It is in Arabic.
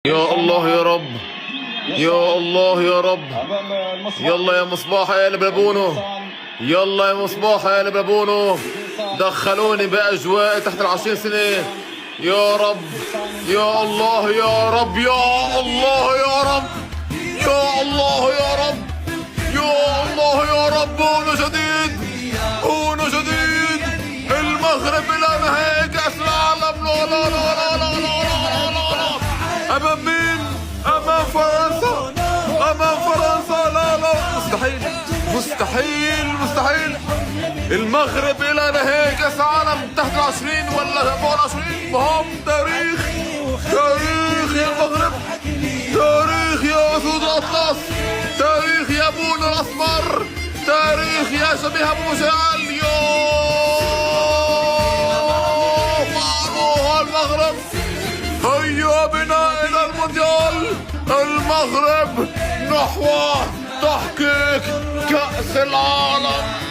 يا الله يا رب، يا الله يا رب. يلا يا مصباح يا لبلبونو، يلا يا مصباح يا لبلبونو، دخلوني بأجواء تحت ال20 سنة. يا رب يا الله يا رب، يا الله يا رب، يا الله يا رب، يا الله يا رب. هون جديد، هون جديد. المغرب إلى نهاية كأس العالم. لا لا لا لا لا لا لا لا لا. أمام مين؟ أمام فرنسا، أمام فرنسا. لا لا، مستحيل مستحيل مستحيل. المغرب إلى نهاية كأس العالم تحت ال20 ولا فوق ال20. هم تاريخ، تاريخ يا المغرب، تاريخ يا أسود الأطلس، تاريخ يا بون الأسمر، تاريخ يا شبيه أبو مشعل. يا فاروق المغرب، هيا بنا إلى المونديال. المغرب نحو تحقيق كأس العالم.